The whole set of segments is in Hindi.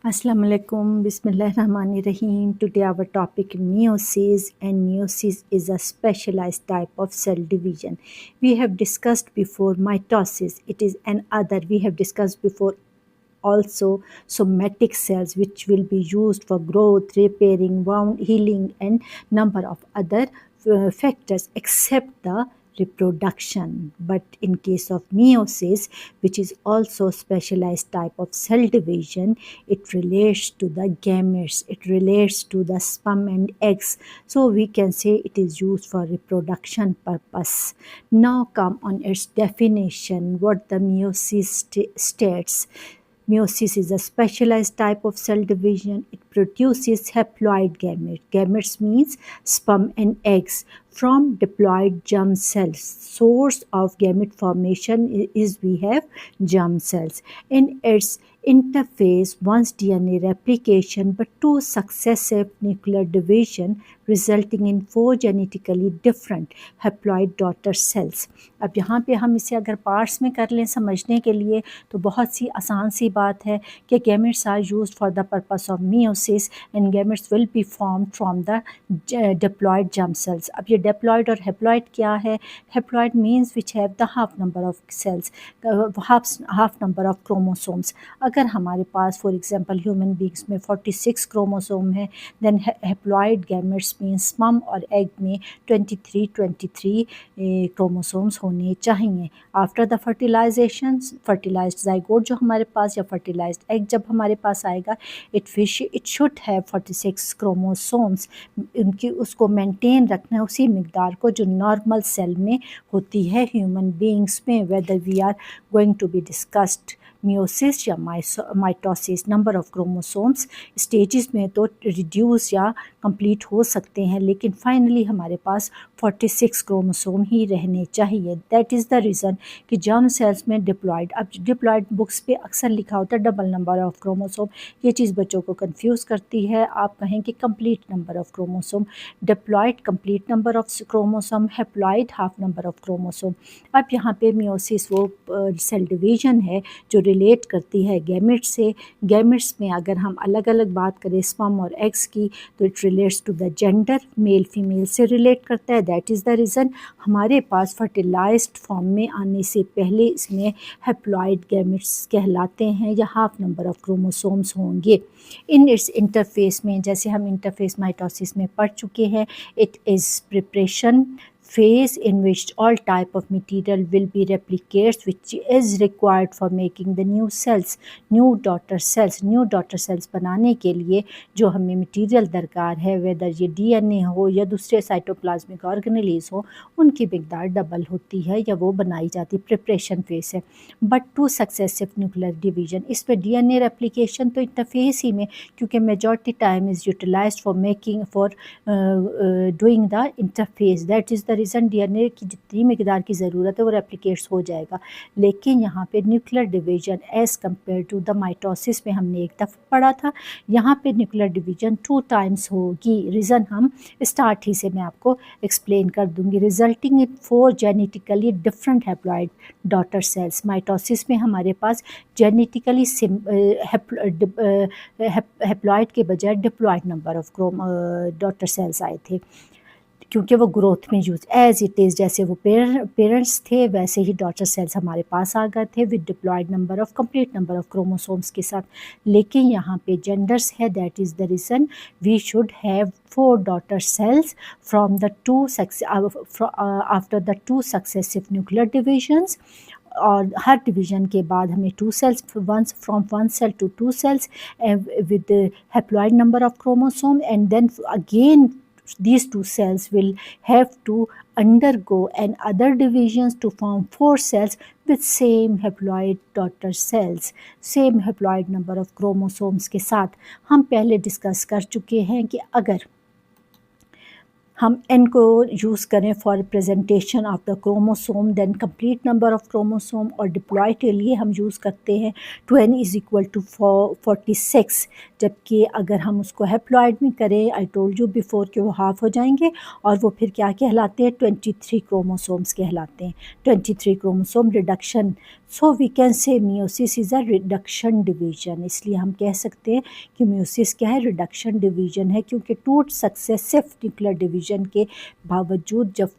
Assalamu alaikum, Bismillahirrahmanirrahim. Today our topic meiosis, and meiosis is a specialized type of cell division. We have discussed before mitosis. It is another. We have discussed before also somatic cells, which will be used for growth, repairing, wound healing, and number of other factors except the reproduction. But in case of meiosis, which is also specialized type of cell division, it relates to the gametes, it relates to the sperm and eggs, so we can say it is used for reproduction purpose. Now come on its definition, what the meiosis states. Meiosis is a specialized type of cell division. It produces haploid gametes. Gametes means sperm and eggs from diploid germ cells. Source of gamete formation is we have germ cells. In its interphase, once DNA replication but two successive nuclear division resulting in 4 genetically different haploid daughter cells. अब यहाँ पे हम इसे अगर पार्ट्स में कर लें समझने के लिए तो बहुत सी आसान सी बात है कि gametes are used for the purpose of meiosis and gametes will be formed from the diploid germ cells. अब ये diploid और haploid क्या है? Haploid means which have the half number of cells, half number of chromosomes. अगर हमारे पास फॉर एग्जांपल ह्यूमन बींग्स में 46 क्रोमोसोम है, then haploid gametes means sperm और एग में 23 क्रोमोसोम्स होने चाहिए. आफ्टर द फर्टिलाइज्ड जाइगोट जो हमारे पास या फर्टिलाइज्ड एग जब हमारे पास आएगा, इट शुड हैव 46 क्रोमोसोम्स. उनकी उसको मेंटेन रखना है उसी मिकदार को जो नॉर्मल सेल में होती है ह्यूमन बींग्स में. Whether we are going to be discussed meiosis या mitosis, number of chromosomes stages में तो रिड्यूस या कंप्लीट हो सकते हैं, लेकिन फाइनली हमारे पास 46 क्रोमोसोम ही रहने चाहिए. दैट इज़ द रीज़न कि जर्म सेल्स में डिप्लॉयड, अब डिप्लॉयड बुक्स पे अक्सर लिखा होता है डबल नंबर ऑफ क्रोमोसोम. ये चीज़ बच्चों को कंफ्यूज करती है. आप कहें कि complete number of chromosome. Diploid complete number of chromosome, haploid half number of chromosome. अब यहाँ पे मियोसिस वो सेल डिवीजन है जो रिलेट करती है गैमेट से. गैमेट्स में अगर हम अलग अलग बात करें स्पर्म और एग्स की तो it relates to the gender, male female से रिलेट करता है. दैट इज़ द रीज़न हमारे पास फर्टिलाइज्ड फॉर्म में आने से पहले इसमें हैप्लॉइड गैमेट्स कहलाते हैं या हाफ नंबर ऑफ क्रोमोसोम्स होंगे. इन इट्स इंटरफेस में, जैसे हम इंटरफेस माइटोसिस में पढ़ चुके हैं, it is preparation phase in which all type of material will be replicates which is required for making the new cells, new daughter cells बनाने के लिए जो हमें मटीरियल दरकार है, वेदर ये DNA हो या दूसरे साइटोप्लाज्मिक ऑर्गेनेलीज हो, उनकी मिकदार डबल होती है या वो बनाई जाती. प्रिपरेशन फेस है. But two successive nuclear division, इसमें DNA रेप्लिकेशन तो इंटरफेस ही में, क्योंकि majority time is utilised for making for doing the interphase. That is the reason DNA की जितनी मिकदार की ज़रूरत है वो रेप्लिकेट्स हो जाएगा. लेकिन यहाँ पे nuclear division as compare to the mitosis में हमने एक दफ़ा पढ़ा था, यहाँ पे न्यूक्लियर डिवीजन 2 टाइम्स होगी. रीज़न हम स्टार्ट ही से मैं आपको एक्सप्लेन कर दूँगी. Resulting in 4 genetically different haploid daughter cells. Mitosis में हमारे पास जेनेटिकली हैप्लॉइड के बजाय diploid number of daughter cells आए थे, क्योंकि वो ग्रोथ में यूज एज इट इज़, जैसे वो पेरेंट्स थे वैसे ही डॉटर सेल्स हमारे पास आ गए थे with diploid number of complete number of chromosomes के साथ. लेकिन यहाँ पे जेंडर्स है. That is the reason we should have 4 daughter cells from the after the 2 successive nuclear divisions. और हर डिवीजन के बाद हमें 2 cells, once from 1 cell to 2 cells with haploid number of chromosome, and then again these 2 cells will have to undergo and other divisions to form 4 cells with same haploid daughter cells, same haploid number of chromosomes के साथ. हम पहले डिस्कस कर चुके हैं कि अगर हम n को यूज़ करें for representation of the chromosome, then complete number of chromosome, और डिप्लॉय के लिए हम यूज़ करते हैं 2n इज़ इक्वल टू 46. जबकि अगर हम उसको हैप्लॉइड में करें, आई टोल्ड यू बिफोर कि वो हाफ हो जाएंगे और वो फिर क्या कहलाते हैं, 23 क्रोमोसोम्स कहलाते हैं. 23 chromosome reduction so we can say meiosis is a reduction division, इसलिए हम कह सकते हैं कि मियोसिस क्या है, रिडक्शन डिवीजन है, क्योंकि टू सक्सेसिव न्यूक्लियर डिवीजन के बावजूद जब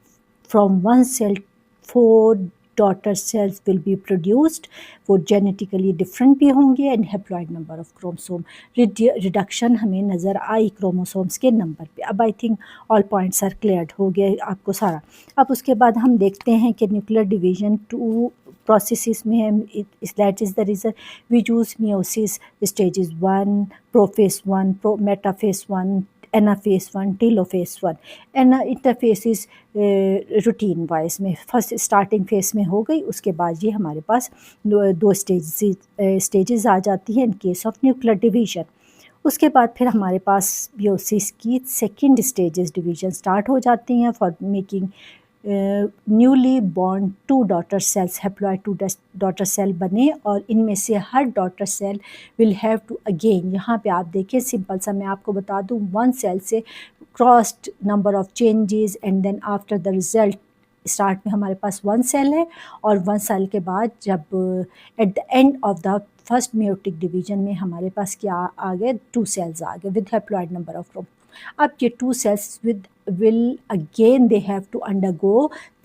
from one cell 4 daughter cells will be produced, वो जेनेटिकली डिफरेंट भी होंगे and haploid number of chromosome reduction हमें नज़र आई क्रोमोसोम्स के नंबर पे। अब I think all points are cleared, हो गया आपको सारा। अब उसके बाद हम देखते हैं कि न्यूक्लियर डिवीजन 2 processes में है, that is the reason we choose meiosis stages 1, prophase 1, metaphase 1, anaphase 1, telophase 1। Interface is routine wise में फर्स्ट स्टार्टिंग फेज में हो गई, उसके बाद ये हमारे पास दो स्टेजेस आ जाती हैं in case of nuclear division. उसके बाद फिर हमारे पास मियोसिस की सेकेंड स्टेजेस डिवीजन स्टार्ट हो जाती हैं for making newly born 2 daughter cells, haploid 2 daughter cell बने, और इनमें से हर daughter cell will have to again, यहाँ पे आप देखिए सिंपल सा मैं आपको बता दूँ, 1 सेल से crossed number of changes and then after the result start में हमारे पास 1 सेल है, और 1 सेल के बाद जब eight the end of the first meiotic division में हमारे पास क्या आ गए, 2 सेल्स आ गए with haploid number of chromosome. अब ये 2 cells will again they have to undergo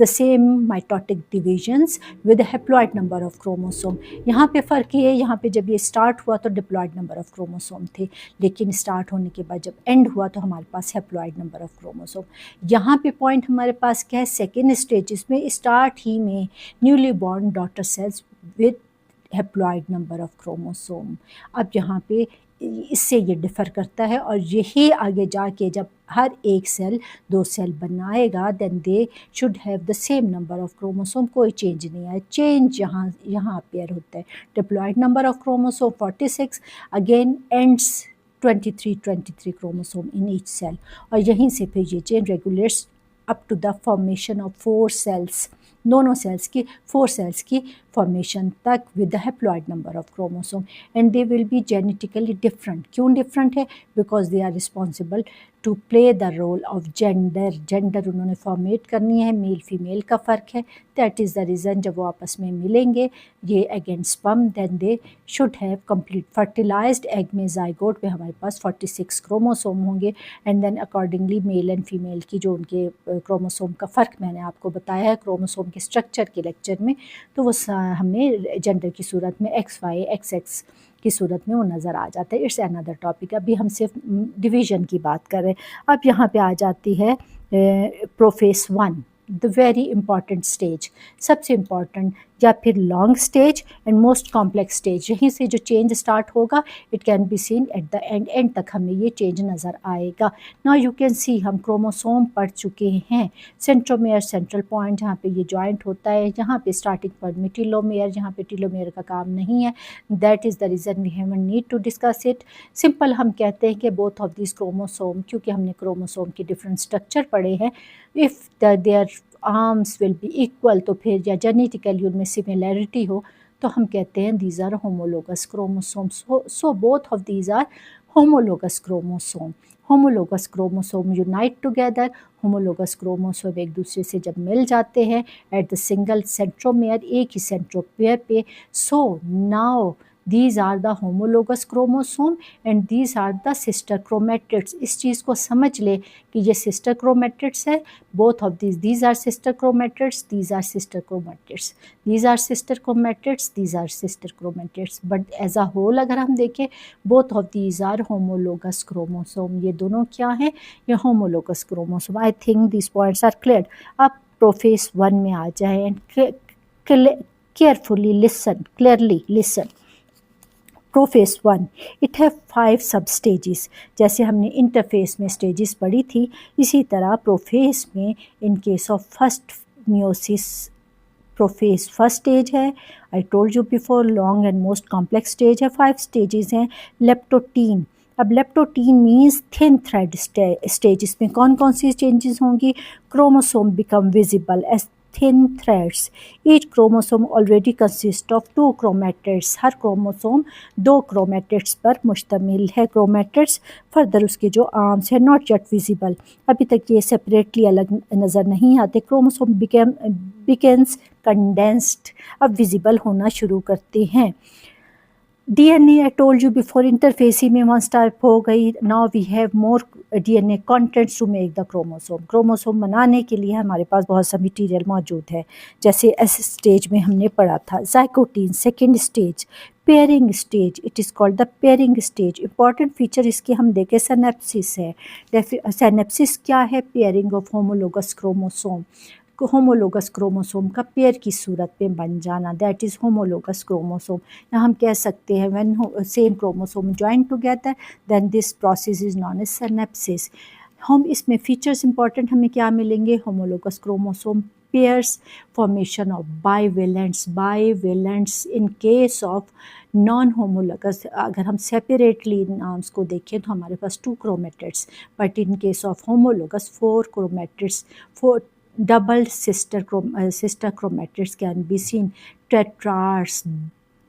the same mitotic divisions with a haploid number of chromosome। यहाँ पे फ़र्क ये है, यहाँ पे जब ये स्टार्ट हुआ तो डिप्लॉइड नंबर ऑफ क्रोमोसोम थे, लेकिन स्टार्ट होने के बाद जब एंड हुआ तो हमारे पास हैप्लॉइड नंबर ऑफ क्रोमोसोम। यहाँ पे पॉइंट हमारे पास क्या है, सेकेंड स्टेज में स्टार्ट ही में newly born daughter cells with haploid number of chromosome. अब यहाँ पे इससे ये डिफ़र करता है, और यही आगे जाके जब हर एक सेल 2 सेल बनाएगा then they should have the same number of chromosome, कोई चेंज नहीं आए। चेंज यहाँ अपेयर होता है, diploid number of chromosome 46 again ends 23 chromosome in each cell, और यहीं से फिर ये chain regulates up to the formation of 4 cells, दोनों सेल्स की 4 सेल्स की फॉर्मेशन तक with the haploid number of chromosome, and they will B genetically different. क्यों डिफरेंट है, because they are responsible to play the role of gender उन्होंने फॉर्मेट करनी है, मेल फीमेल का फ़र्क है, दैट इज़ द रीज़न जब वो आपस में मिलेंगे ये against sperm then they should have complete fertilised egg में जाइगोट में हमारे पास 46 क्रोमोसोम होंगे, and then accordingly male and female की जो उनके क्रोमोसोम का फ़र्क मैंने आपको बताया है क्रोमोसोम के स्ट्रक्चर के लेक्चर में, तो वो हमें जेंडर की सूरत में XY XX की सूरत में वो नज़र आ जाता है। इट्स अनदर टॉपिक, अभी हम सिर्फ डिवीज़न की बात कर रहे हैं। अब यहाँ पे आ जाती है prophase 1, the very important stage, सबसे इम्पॉर्टेंट या फिर long stage and most complex stage. यहीं से जो चेंज स्टार्ट होगा it can be seen at the end तक हमें ये चेंज नज़र आएगा। नाउ यू कैन सी हम क्रोमोसोम पढ़ चुके हैं, सेंट्रोमेयर सेंट्रल पॉइंट जहाँ पे ये जॉइंट होता है, यहाँ पे स्टार्टिंग पॉइंट में टीलोमेयर, यहाँ पे टीलोमेयर का काम नहीं है, that is the reason we have need to discuss it. Simple हम कहते हैं कि बोथ ऑफ दिस क्रोमोसोम, क्योंकि हमने क्रोमोसोम के डिफरेंट स्ट्रक्चर पढ़े हैं, if there arms will be equal, तो फिर या जेनेटिकली उनमें सिमिलैरिटी हो तो हम कहते हैं these are homologous chromosomes. So both of these are homologous chromosome. Homologous chromosome unite together, homologous chromosome एक दूसरे से जब मिल जाते हैं एट द सिंगल सेंट्रोमेयर, एक ही सेंट्रोमेयर पे, so now these are the homologous chromosome and these are the sister chromatids। इस चीज़ को समझ ले कि ये sister chromatids है, both of these are sister chromatids, these are sister chromatids, these are sister chromatids, these are sister chromatids, but as a whole अगर हम देखें both of these are homologous chromosome। ये दोनों क्या हैं, ये homologous chromosome। I think these points are clear। अब प्रोफेस 1 में आ जाए and carefully listen, clearly listen। प्रोफेस 1 इट हैव 5 सब स्टेजेस, जैसे हमने इंटरफेस में स्टेजेस पढ़ी थी, इसी तरह प्रोफेस में in case of first meiosis prophase first stage है, I told you before long and most complex stage है, 5 स्टेजेस हैं। लेप्टोटीन, अब leptotene means thin thread stage, इसमें कौन कौन सी चेंजेस होंगी, chromosome become visible as thin threads, each chromosome already consists of 2 chromatids, हर क्रोमोसोम 2 chromatids पर मुश्तमिल है। chromatids फर्दर उसके जो आर्म्स है नॉट येट विजिबल, अभी तक ये सेपरेटली अलग नज़र नहीं आते। क्रोमोसोम begins कंडेंस्ड अब विजिबल होना शुरू करते हैं। DNA, I told you before, interphase ही में once type हो गई. Now we have more DNA contents to make the chromosome. Chromosome बनाने के लिए हमारे पास बहुत सा मटीरियल मौजूद है, जैसे एस स्टेज में हमने पढ़ा था. Zygotene second stage, pairing stage, it is called the pairing stage. Important feature इसके हम देखें सिनेप्सिस है. सिनेप्सिस क्या है? Pairing of homologous chromosome. Homologous chromosome का पेयर की सूरत में बन जाना, दैट इज़ होमोलोगस क्रोमोसोम. या हम कह सकते हैं when same chromosome join together then this process is known as synapsis. हम इसमें फीचर्स इंपॉर्टेंट हमें क्या मिलेंगे? Homologous chromosome pairs, formation of bivalents in case of non homologous. अगर हम सेपरेटली नाम्स को देखें तो हमारे पास 2 chromatids, but in case of homologous 4 chromatids. 4 double sister chromatids can be seen. Tetrars,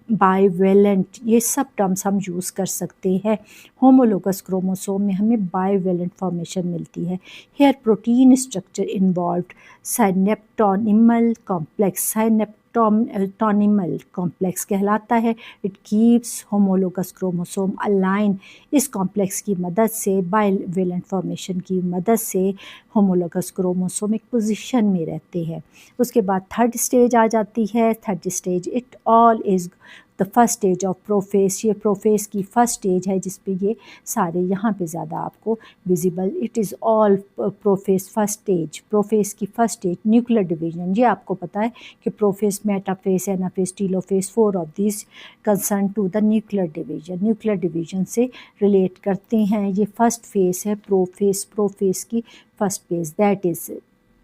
bivalent, ये सब टर्म्स हम यूज़ कर सकते हैं. होमोलोगस क्रोमोसोम में हमें बाइवेलेंट फॉर्मेशन मिलती है. Here protein structure involved synaptonemal complex. Synaptonemal complex कहलाता है. It keeps homologous chromosome align. इस कॉम्प्लेक्स की मदद से, बाइवेलेंट फॉर्मेशन की मदद से होमोलोगस क्रोमोसोम एक पोजीशन में रहते हैं. उसके बाद थर्ड स्टेज आ जाती है. Third stage it all is the first stage of prophase. ये प्रोफेस की फर्स्ट स्टेज है जिस पे ये सारे यहाँ पे ज़्यादा आपको visible. It is all prophase first stage. Prophase की फर्स्ट स्टेज न्यूक्लियर डिवीजन. ये आपको पता है कि prophase, metaphase, anaphase, telophase, 4 of this concern to the nuclear division. Nuclear division से रिलेट करते हैं. ये फर्स्ट फेस है प्रोफेस की फर्स्ट फेज, दैट इज़.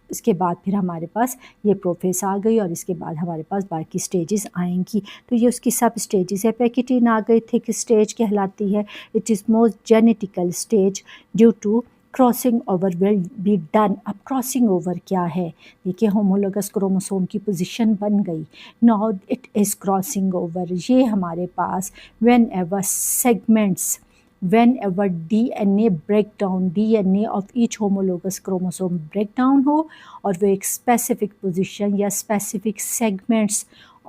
इसके बाद फिर हमारे पास ये प्रोफेस आ गई और इसके बाद हमारे पास बाकी स्टेजेस आएंगी. तो ये उसकी सब स्टेजेस है. पैकेटिन आ गई, थिक स्टेज कहलाती है. It is most genetical stage due to crossing over will be done. अब क्रॉसिंग ओवर क्या है? देखिए होमोलोगस क्रोमोसोम की पोजीशन बन गई. Now it is crossing over. ये हमारे पास whenever DNA breakdown, DNA of each homologous chromosome breakdown हो और वो एक specific position या specific segments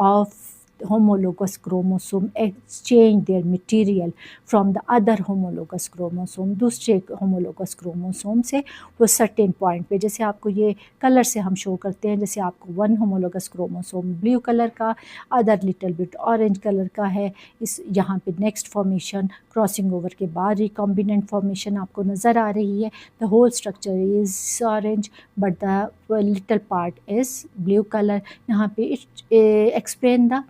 of homologous chromosome exchange their material from the other homologous chromosome. दूसरे homologous chromosome से वो certain point पे, जैसे आपको ये कलर से हम शो करते हैं, जैसे आपको 1 homologous chromosome ब्लू कलर का, other little bit orange colour का है. इस यहाँ पे नेक्स्ट फॉर्मेशन क्रॉसिंग ओवर के बाद रिकॉम्बिनेंट फॉर्मेशन आपको नज़र आ रही है. The whole structure is orange but the little part is blue colour. यहाँ पे इट एक्सप्लेन द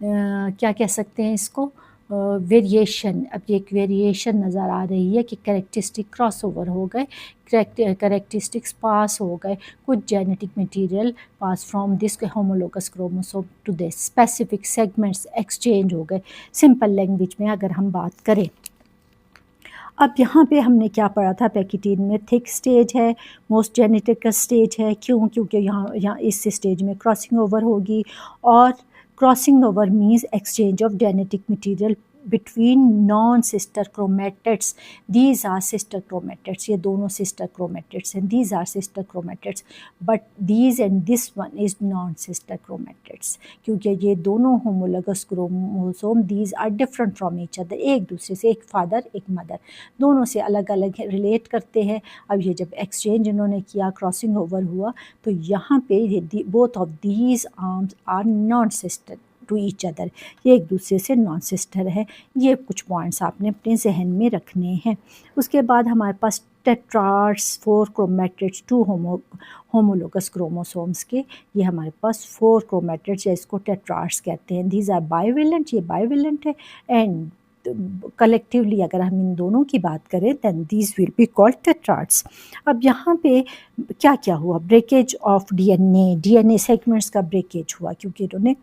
क्या कह सकते हैं इसको, वेरिएशन. अब ये एक वेरिएशन नज़र आ रही है कि करेक्टरिस्टिक क्रॉस ओवर हो गए, करेक्टरिस्टिक्स पास हो गए. कुछ genetic material pass from this homologous chromosome to this specific segments exchange हो गए. सिंपल लैंग्वेज में अगर हम बात करें, अब यहाँ पे हमने क्या पढ़ा था? पैकेटिन में थिक स्टेज है, मोस्ट जेनेटिक स्टेज है. क्यों? क्योंकि यहाँ इस स्टेज में क्रॉसिंग ओवर होगी. और crossing over means exchange of genetic material between non-sister chromatids. These are sister chromatids. ये दोनों sister chromatids हैं. These are sister chromatids. But these and this one is non-sister chromatids. क्योंकि ये दोनों homologous chromosome, these are different from each other. एक दूसरे से, एक फादर एक मदर, दोनों से अलग अलग रिलेट करते हैं. अब ये जब एक्सचेंज इन्होंने किया, क्रॉसिंग ओवर हुआ, तो यहाँ पे both of these arms are non-sister to each other. ये एक दूसरे से नॉन सिस्टर है. ये कुछ पॉइंट्स आपने अपने जहन में रखने हैं. उसके बाद हमारे पास टेट्रार्स, 4 क्रोमेटिड्स, 2 होमोलोगस क्रोमोसोम्स के. ये हमारे पास 4 क्रोमेटिड्स, या इसको टेट्रार्स कहते हैं. दीज आर बाइवेलेंट, ये बाइवेलेंट है. एंड कलेक्टिवली अगर हम इन दोनों की बात करें then these will be called tetrads. अब यहाँ पे क्या क्या हुआ? ब्रेकेज ऑफ DNA सेगमेंट्स का ब्रेकेज हुआ, क्योंकि इन्होंने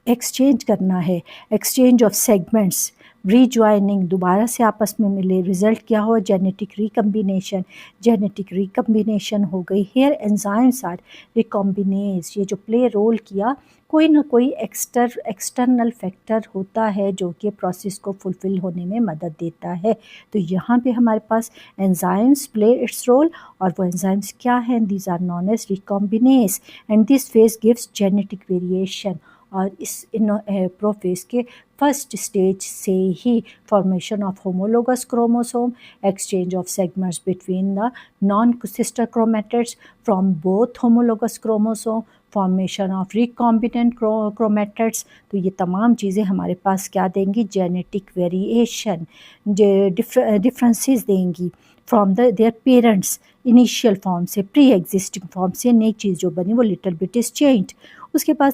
एक्सचेंज करना है. एक्सचेंज ऑफ सेगमेंट्स, रीजॉइनिंग, दोबारा से आपस में मिले. रिजल्ट क्या हुआ? Genetic recombination. जेनेटिक रिकम्बिनेशन हो गई. Here enzymes are recombinase. ये जो प्ले रोल किया, कोई ना कोई एक्सटर्नल फैक्टर होता है जो कि प्रोसेस को फुलफ़िल होने में मदद देता है। तो यहाँ पे हमारे पास एंजाइम्स प्ले इट्स रोल, और वो एंजाइम्स क्या हैं? These are known as recombinase, and this phase gives genetic variation. और इस प्रोफेज के फर्स्ट स्टेज से ही formation of homologous chromosome, exchange of segments between the non sister chromatids from both homologous chromosome, formation of recombinant chromatids. तो ये तमाम चीज़ें हमारे पास क्या देंगी? जेनेटिक वेरिएशन, डिफरेंसेस देंगी from their parents, initial form से, प्री एग्जिस्टिंग फॉर्म से नई चीज़ जो बनी वो लिटिल बिट इज चेंज्ड। उसके बाद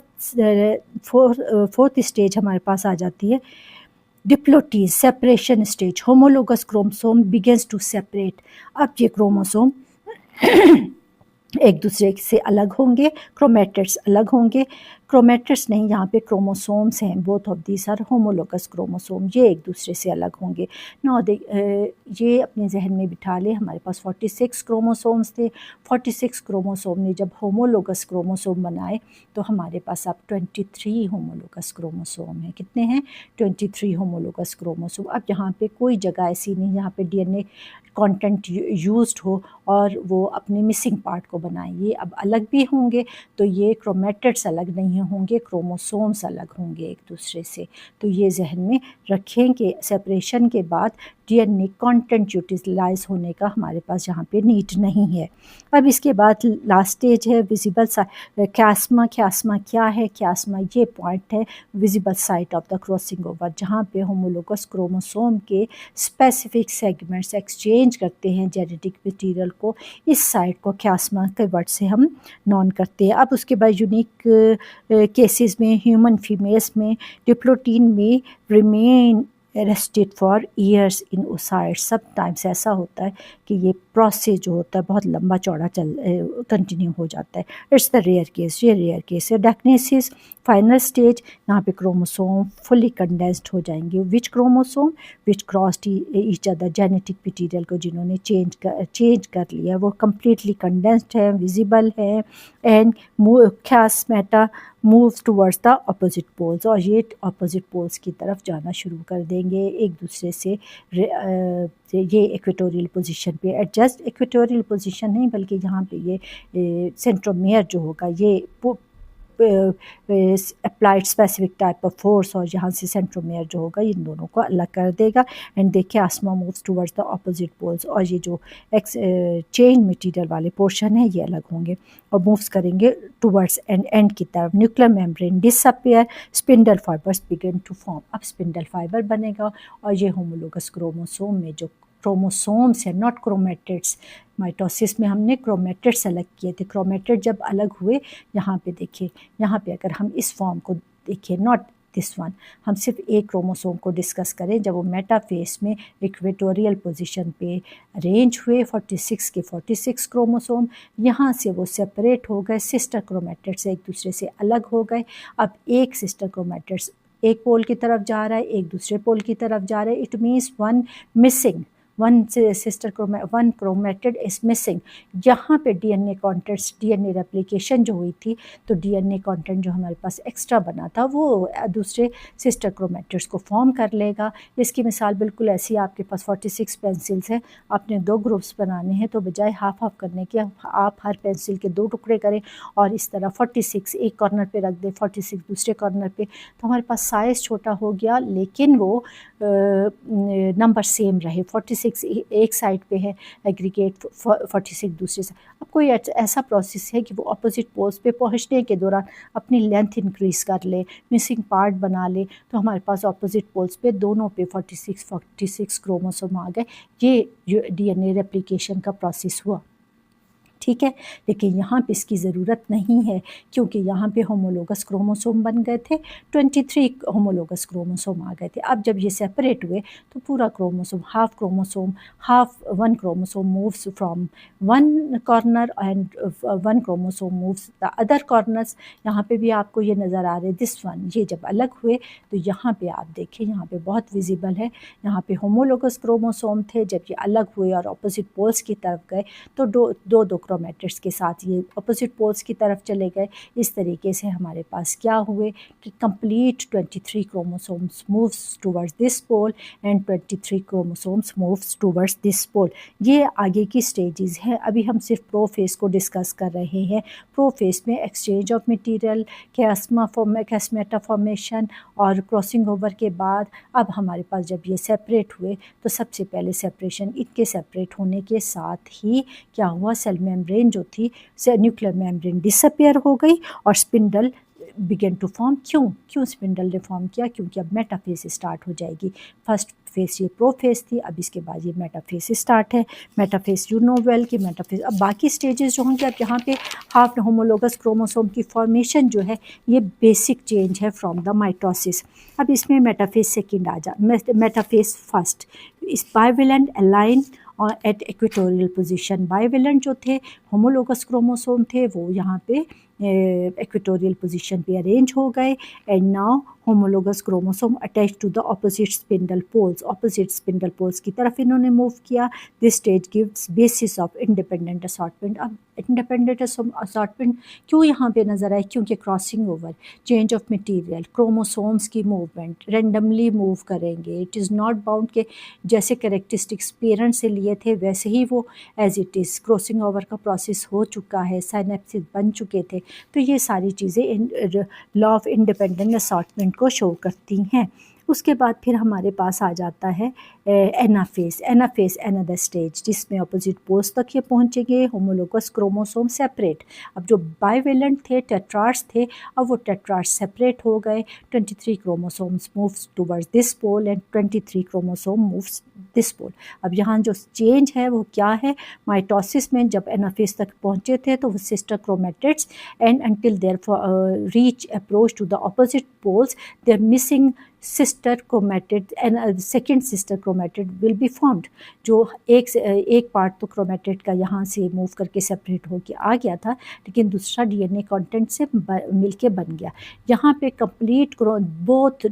फोर्थ स्टेज हमारे पास आ जाती है diplotene, separation stage. Homologous chromosome begins to separate. अब ये क्रोमोसोम एक दूसरे से अलग होंगे, क्रोमेटिड्स अलग होंगे। क्रोमेटिड्स नहीं, यहाँ पे क्रोमोसोम्स हैं, both of these are homologous chromosome, ये एक दूसरे से अलग होंगे। ये अपने जहन में बिठा ले, हमारे पास 46 क्रोमोसोम्स थे। 46 क्रोमोसोम ने जब होमोलोगस क्रोमोसोम बनाए तो हमारे पास अब 23 होमोलोगस क्रोमोसोम हैं। कितने हैं? 23 होमोलोगस क्रोमोसोम। अब यहाँ पे कोई जगह ऐसी नहीं जहाँ पे डीएनए कंटेंट यूज्ड हो और वो अपने मिसिंग पार्ट को बनाएं। ये अब अलग भी होंगे, तो ये क्रोमेटिड्स अलग नहीं होंगे, क्रोमोसोम्स अलग होंगे एक दूसरे से। तो ये जहन में रखें कि सेपरेशन के बाद डीएनए कंटेंट यूटिलाइज होने का हमारे पास यहाँ पे नीड नहीं है। अब इसके बाद लास्ट स्टेज है विजिबल क्यास्मा। क्यास्मा क्या है? क्यास्मा ये पॉइंट है visible site of the crossing over, जहाँ पे होमोलोगस क्रोमोसोम के स्पेसिफिक सेगमेंट्स एक्सचेंज करते हैं जेनेटिक मटीरियल को। इस साइट को क्यास्मा के वर्ड से हम नॉन करते हैं। अब उसके बाद यूनिक केसेस में ह्यूमन फीमेल्स में डिप्लोटीन में remain rested for years in oocytes. Sometimes ऐसा होता है कि ये प्रोसेस जो होता है बहुत लंबा चौड़ा कंटिन्यू हो जाता है। इट्स द रेयर केस, ये रेयर केस है। डायग्नोसिस फाइनल स्टेज, यहाँ पे क्रोमोसोम फुली कंडेंस्ड हो जाएंगे। Which chromosome? Which crossed each other, genetic material को जिन्होंने चेंज कर लिया वो कम्प्लीटली कंडेंस्ड है, विजिबल है। And chiasmata moves towards the opposite poles, और ये अपोजिट पोल्स की तरफ जाना शुरू कर देंगे एक दूसरे से। ये इक्वेटोरियल पोजीशन पे एडजस्ट, इक्वेटोरियल पोजीशन नहीं बल्कि यहाँ पे ये सेंट्रोमियर जो होगा ये applied specific type of force, और यहाँ से सेंट्रोमियर जो होगा इन दोनों को अलग कर देगा। एंड देखिए chiasmata moves towards the opposite poles, और ये जो चेन मटेरियल वाले पोर्शन है ये अलग होंगे और मूव्स करेंगे टूवर्ड्स एंड की तरफ। Nuclear membrane disappear, spindle fibres begin to form. अब स्पिंडल फाइबर बनेगा और ये होमोलोगस क्रोमोसोम में जो क्रोमोसोम्स है, नॉट क्रोमेटिड्स। माइटोसिस में हमने क्रोमेटिड्स अलग किए थे। क्रोमेटिड जब अलग हुए, यहाँ पे देखिए, यहाँ पे अगर हम इस फॉर्म को देखिए, नॉट दिस वन, हम सिर्फ एक क्रोमोसोम को डिस्कस करें, जब वो मेटाफेस में इक्वेटोरियल पोजीशन पे अरेंज हुए 46 के 46 क्रोमोसोम, यहाँ से वो सेपरेट हो गए, सिस्टर क्रोमेटिड्स एक दूसरे से अलग हो गए। अब एक सिस्टर क्रोमेटिड्स एक पोल की तरफ जा रहा है, एक दूसरे पोल की तरफ जा रहा है। It means one missing, one chromatid is missing. यहाँ पे डीएनए कंटेंट्स, डीएनए रेप्लिकेशन जो हुई थी, तो डीएनए कंटेंट जो हमारे पास एक्स्ट्रा बना था वो दूसरे सिस्टर क्रोमेटिड्स को फॉर्म कर लेगा। इसकी मिसाल बिल्कुल ऐसी, आपके पास 46 पेंसिल्स हैं, आपने 2 ग्रुप्स बनाने हैं, तो बजाय हाफ हाफ करने के आप हर पेंसिल के 2 टुकड़े करें और इस तरह 46 एक कॉर्नर पे रख दें, 46 दूसरे कॉर्नर पे, तो हमारे पास साइज़ छोटा हो गया लेकिन वो नंबर सेम रहे। 46 एक साइड पे है, एग्रीगेट 46 दूसरे साइड। अब कोई ऐसा प्रोसेस है कि वो अपोजिट पोल्स पे पहुंचने के दौरान अपनी लेंथ इंक्रीज़ कर ले, मिसिंग पार्ट बना ले, तो हमारे पास अपोजिट पोल्स पे दोनों पे 46 क्रोमोसोम आ गए। ये डीएनए रेप्लिकेशन का प्रोसेस हुआ, ठीक है। लेकिन यहाँ पे इसकी ज़रूरत नहीं है क्योंकि यहाँ पे होमोलोगस क्रोमोसोम बन गए थे, 23 होमोलोगस क्रोमोसोम आ गए थे। अब जब ये सेपरेट हुए तो पूरा chromosome, one chromosome moves from one corner and one chromosome moves the other corners. यहाँ पे भी आपको ये नज़र आ रहे हैं, दिस वन, ये जब अलग हुए तो यहाँ पे आप देखें, यहाँ पे बहुत विजिबल है, यहाँ पे होमोलोगस क्रोमोसोम थे, जब ये अलग हुए और अपोजिट पोल्स की तरफ गए तो दो क्रोमेटिड्स के साथ ये अपोजिट पोल्स की तरफ चले गए। इस तरीके से हमारे पास क्या हुए कि complete 23 chromosomes moves towards this pole and 23 chromosomes moves towards this pole. ये आगे की स्टेजेस हैं। अभी हम सिर्फ प्रोफेज को डिस्कस कर रहे हैं। प्रोफेज में एक्सचेंज ऑफ मटेरियल, कैस्मेटा फॉर्मेशन और क्रॉसिंग ओवर के बाद अब हमारे पास जब ये सेपरेट हुए तो सबसे पहले सेपरेशन, इनके सेपरेट होने के साथ ही क्या हुआ, सेल मेम्ब्रेन जो थी, न्यूक्लियर मेम्ब्रेन डिसअपियर हो गई और स्पिंडल बिगेन टू फॉर्म। क्यों स्पिंडल ने फॉर्म किया? क्योंकि अब मेटाफेज स्टार्ट हो जाएगी। फर्स्ट फेज ये प्रोफेज थी, अब इसके बाद ये मेटाफेज स्टार्ट है। मेटाफेज यू नो वेल कि मेटाफेज, अब बाकी स्टेजेस जो होंगे, अब यहाँ पे हाफ होमोलोगस क्रोमोसोम की फॉर्मेशन जो है ये बेसिक चेंज है फ्रॉम द माइटोसिस। अब इसमें मेटाफेज सेकेंड आ जा, मेटाफेज फर्स्ट इस बाइवेलेंट अलाइन और एट इक्वेटोरियल पोजीशन। बाइवेलेंट जो थे होमोलोगस क्रोमोसोम थे वो यहाँ पे इक्वेटोरियल पोजीशन पे अरेंज हो गए and now homologous chromosome attach to the opposite spindle poles की तरफ इन्होंने मूव किया। This stage gives basis of independent assortment. अब इंडिपेंडेंट असॉर्टमेंट क्यों यहाँ पे नजर आए? क्योंकि crossing over, change of material, chromosomes की मूवमेंट रेंडमली मूव करेंगे। इट इज़ नॉट बाउंड के जैसे कैरेक्टरिस्टिक्स पेरेंट से लिए थे वैसे ही वो as it is crossing over का प्रोसेस हो चुका है, साइनेप्सिस बन चुके थे। तो ये सारी चीज़ें लॉ ऑफ इंडिपेंडेंट असॉर्टमेंट को शो करती हैं। उसके बाद फिर हमारे पास आ जाता है एनाफेज अनदर स्टेज जिसमें अपोजिट पोल्स तक ये पहुंचेंगे, होमोलोगस क्रोमोसोम सेपरेट। अब जो बाइवेलेंट थे, टेट्रार्स थे, अब वो टेट्रार्स सेपरेट हो गए। 23 chromosomes moves towards this pole and 23 chromosome moves this pole. अब यहाँ जो चेंज है वो क्या है? माइटोसिस में जब एनाफेज तक पहुँचे थे तो वो sister chromatids and until their reach approach to the opposite poles, they are missing sister chromatid and second sister chromatid will be formed। जो एक पार्ट तो क्रोमेटिड का यहाँ से मूव करके सेपरेट होके आ गया था, लेकिन दूसरा डीएनए कंटेंट से मिलके बन गया। यहाँ पे complete both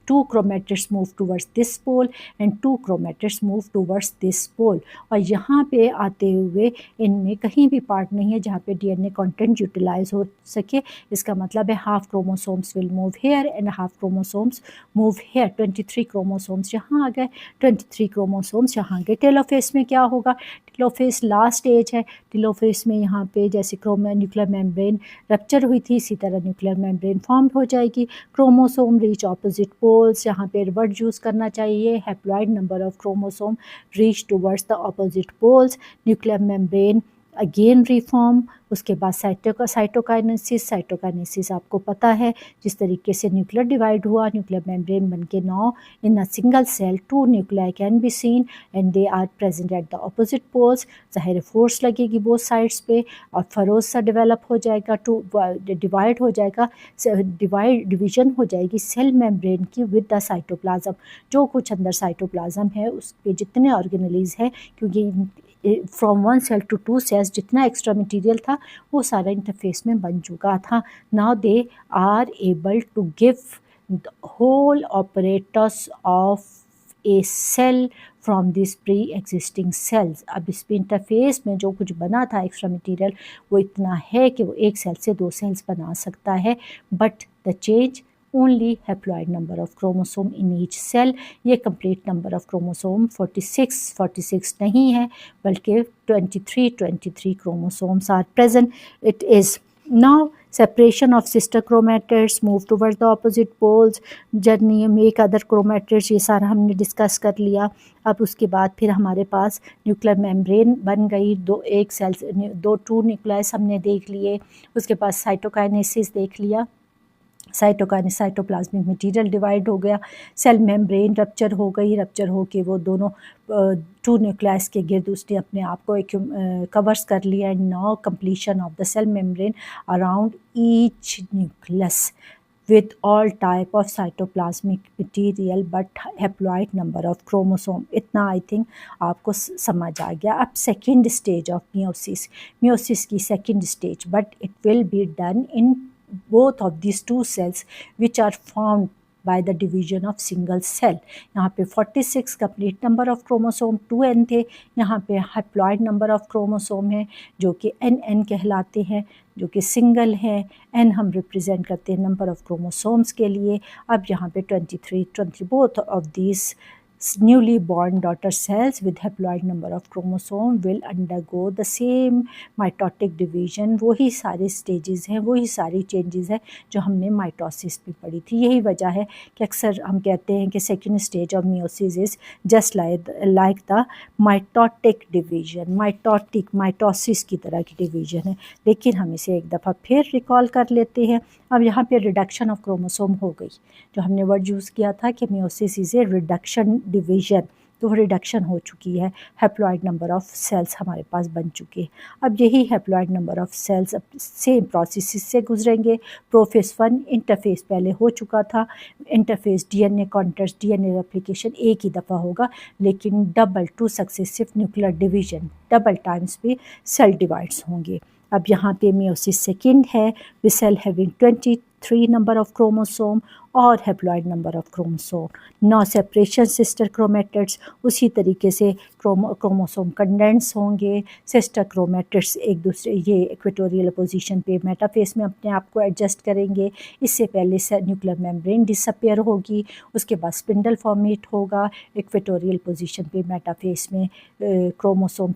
2 chromatids move towards this pole and 2 chromatids move towards this pole। और यहाँ पे आते हुए इनमें कहीं भी पार्ट नहीं है जहाँ पे डीएनए कंटेंट यूटिलाइज हो सके। इसका मतलब है half chromosomes will move here and half chromosomes move here. 23 chromosomes यहाँ आ गए, 23 क्रोमोसोम्स यहाँ आ गए। टेलोफेज में क्या होगा? टेलोफेज लास्ट स्टेज है। टेलोफेज में यहाँ पे जैसे न्यूक्लियर मेम्ब्रेन रप्चर हुई थी, इसी तरह न्यूक्लियर मेम्ब्रेन फॉर्म हो जाएगी। क्रोमोसोम रीच ऑपोजिट पोल्स, यहाँ पे वर्ड यूज़ करना चाहिए, haploid number of chromosome reach towards the opposite poles. Nuclear membrane again reform. उसके बाद साइटोकाइनेसिस आपको पता है, जिस तरीके से न्यूक्लियर डिवाइड हुआ, न्यूक्लियर मेम्ब्रेन बन के now in a single cell 2 nuclei can be seen and they are present at the opposite poles. ज़ाहिर फोर्स लगेगी बोथ साइड्स पे और फरोज सा डेवलप हो जाएगा, डिवाइड हो जाएगा, डिवीजन हो जाएगी सेल मेम्ब्रेन की विद द साइटोप्लाज्म। जो कुछ अंदर साइटोप्लाज्म है उस पे जितने ऑर्गेनेलीज हैं, क्योंकि फ्रॉम 1 सेल टू 2 सेल्स जितना एक्स्ट्रा मटेरियल था वो सारा इंटरफेस में बन चुका था। Now they are able to give the whole operators of a cell from this pre existing cells. अब इस इंटरफेस में जो कुछ बना था एक्स्ट्रा मटेरियल वो इतना है कि वो एक सेल से 2 सेल्स बना सकता है। But the change only haploid number of chromosome in each cell। ये complete number of chromosome 46 नहीं है, बल्कि 23 chromosomes are present। It is now separation of sister chromatids move towards the opposite poles, journey make other chromatids, ये सारा हमने डिस्कस कर लिया। अब उसके बाद फिर हमारे पास न्यूक्लियर मेम्ब्रेन बन गई, 2 न्यूक्लियस हमने देख लिए। उसके बाद साइटोकाइनेसिस देख लिया, साइटोप्लाज्मिक मटेरियल डिवाइड हो गया, सेल मेम्ब्रेन रप्चर हो गई, रप्चर हो के वो दोनों 2 न्यूक्लियस के गिर्द उसने अपने आप को कवर्स कर लिया। And now completion of the cell membrane around each nucleus with all type of cytoplasmic material but haploid number of chromosome। इतना आई थिंक आपको समझ आ गया। अब सेकेंड स्टेज ऑफ मियोसिस की second stage, but it will be done in both of these 2 cells which are found by the division of single cell. यहाँ पे 46 complete number of chromosome 2n थे, यहाँ पे हैप्लॉइड नंबर ऑफ क्रोमोसोम है जो कि nn कहलाते हैं, जो कि सिंगल है। n हम रिप्रेजेंट करते हैं नंबर ऑफ क्रोमोसोम्स के लिए। अब यहाँ पे 23 both of these newly born daughter cells with haploid number of chromosome will undergo the same mitotic division। वही सारे स्टेजेस हैं, वही सारी चेंजेस हैं जो हमने माइटोसिस में पढ़ी थी। यही वजह है कि अक्सर हम कहते हैं कि second stage of meiosis is just like the mitotic division. Mitosis की तरह की डिवीजन है, लेकिन हम इसे एक दफ़ा फिर रिकॉल कर लेते हैं। अब यहाँ पे रिडक्शन ऑफ क्रोमोसोम हो गई, जो हमने वर्ड यूज़ किया था कि meiosis is a reduction division, तो वो रिडक्शन हो चुकी है, हैप्लॉइड नंबर ऑफ सेल्स हमारे पास बन चुके हैं। अब यही हैप्लॉइड नंबर ऑफ सेल्स अब सेम प्रोसेस से गुजरेंगे। प्रोफेस 1 इंटरफेस पहले हो चुका था, interphase DNA content DNA replication एक ही दफ़ा होगा, लेकिन double 2 successive nuclear division, double times पे सेल डिवाइड्स होंगे। अब यहाँ पे मियोसिस सेकेंड है, with cell having 23 number of chromosome और haploid number of chromosome. No separation sister chromatids, उसी तरीके से क्रोमोसोम कंडेंस होंगे। सिस्टर क्रोमेटिड्स एक दूसरे ये इक्वेटोरियल पोजीशन पे मेटाफेस में अपने आप को एडजस्ट करेंगे। इससे पहले न्यूक्लियर मेम्ब्रेन डिसअपियर होगी, उसके बाद स्पिंडल फॉर्मेट होगा इक्वेटोरियल पोजीशन पे मेटाफेस में। क्रोमोसोम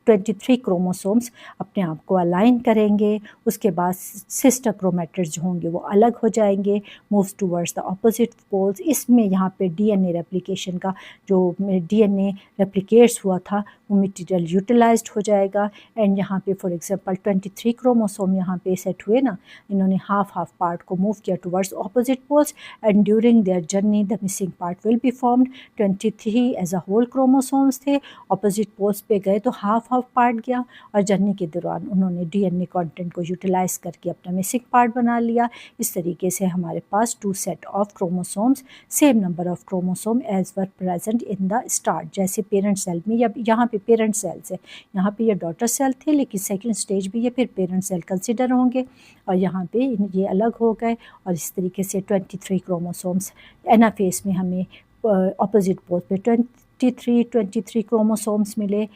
23 क्रोमोसोम्स अपने आप को अलाइन करेंगे। उसके बाद सिस्टर क्रोमेटिड्स जो होंगे वो अलग हो जाएंगे, moves towards the opposite poles. इसमें यहाँ पे डीएनए रेप्लिकेशन का जो डीएनए रेप्लिकेट्स हुआ था वो मटेरियल यूटिलाइज्ड हो जाएगा। एंड यहाँ पे फॉर एग्जांपल 23 क्रोमोसोम यहाँ पे सेट हुए ना, इन्होंने हाफ पार्ट को मूव किया towards opposite poles, and during their journey the missing part will be formed. 23 as a whole chromosomes थे, ऑपोजिट पोल्स पे गए तो हाफ पार्ट गया, और जर्नी के दौरान उन्होंने डीएनए कंटेंट को यूटिलाइज करके अपना मिसिंग पार्ट बना लिया। इस तरीके से हमारे पास 2 set of chromosomes, same number of chromosome as were present in the start. जैसे पेरेंट सेल में, या यहाँ पे पेरेंट सेल्स है, यहाँ पे ये डॉटर सेल थे, लेकिन सेकेंड स्टेज भी ये फिर पेरेंट सेल कंसिडर होंगे, और यहाँ पे ये अलग हो गए। और इस तरीके से 23 क्रोमोसोम्स एनाफेस में हमें ऑपोजिट पोल पे 23 क्रोमोसोम्स मिले।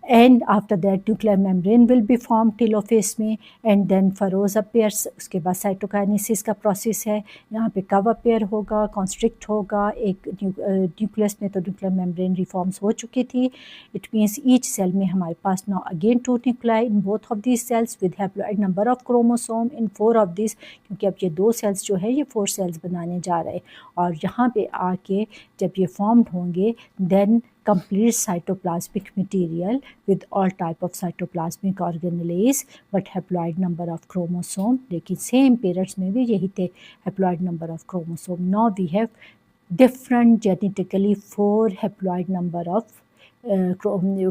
And after that nuclear membrane will be formed telophase में, and then फरोज appears। उसके बाद साइटोकाइनेसिस का प्रोसेस है, यहाँ पे कव अपेयर होगा, कॉन्स्ट्रिक्ट होगा। एक न्यूक्लियस में तो न्यूक्लियर मेम्ब्रेन रिफॉर्म्स हो चुकी थी। इट मीन्स ईच सेल में हमारे पास now again 2 nuclei in both of this cells with haploid number of chromosome in 4 of this, क्योंकि अब ये 2 सेल्स जो है ये 4 सेल्स बनाने जा रहे हैं। और यहाँ पे आके जब ये फॉर्म्ड होंगे, then complete cytoplasmic material with all type of cytoplasmic organelles but haploid number of chromosome, लेकिन same parents में भी यही थे, haploid number of chromosome। Now we have different genetically 4 haploid number of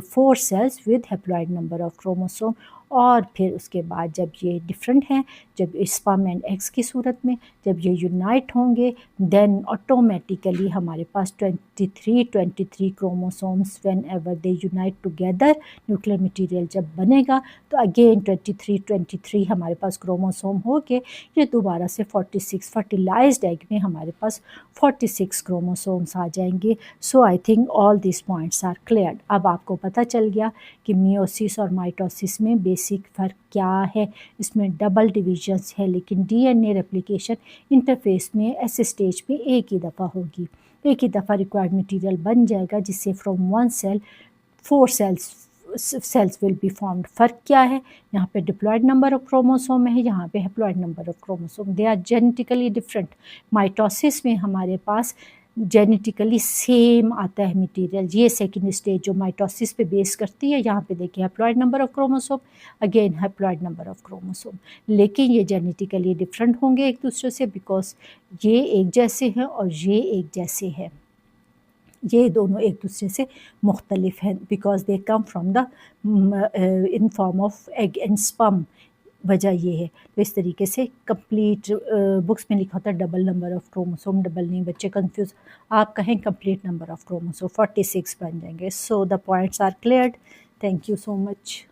4 cells with haploid number of chromosome। और फिर उसके बाद जब ये डिफरेंट हैं, जब स्पर्म एंड एग्स की सूरत में जब ये यूनाइट होंगे, देन ऑटोमेटिकली हमारे पास 23 chromosomes when ever they unite together, nuclear material जब बनेगा तो अगेन 23 हमारे पास क्रोमोसोम हो के ये दोबारा से 46 फर्टिलाइज्ड एग में हमारे पास 46 क्रोमोसोम्स आ जाएंगे। So I think all this points are clear. अब आपको पता चल गया कि मियोसिस और माइटोसिस में बेसिक फ़र्क क्या है। इसमें डबल डिविजन्स है, लेकिन डीएनए रेप्लिकेशन इंटरफेस में ऐसे स्टेज पे एक ही दफ़ा होगी, एक ही दफ़ा रिक्वायर्ड मटेरियल बन जाएगा, जिससे from 1 cell 4 cells will be formed. फ़र्क क्या है, यहाँ पे डिप्लॉयड नंबर ऑफ क्रोमोसोम है, यहाँ पे haploid number of chromosome, they are genetically different. Mitosis में हमारे पास जेनेटिकली सेम आता है मटेरियल। ये सेकेंड स्टेज जो माइटोसिस पे बेस करती है, यहाँ पे देखिए haploid number of chromosome, again haploid number of chromosome, लेकिन ये जेनेटिकली डिफरेंट होंगे एक दूसरे से, बिकॉज ये एक जैसे हैं और ये एक जैसे हैं। ये दोनों एक दूसरे से मुख्तलिफ हैं because they come from the in form of egg and sperm. वजह ये है। तो इस तरीके से कंप्लीट बुक्स में लिखा होता है double number of chromosome, double नहीं, बच्चे कंफ्यूज। आप कहें कंप्लीट नंबर ऑफ क्रोमोसोम 46 बन जाएंगे। So the points are cleared. Thank you so much.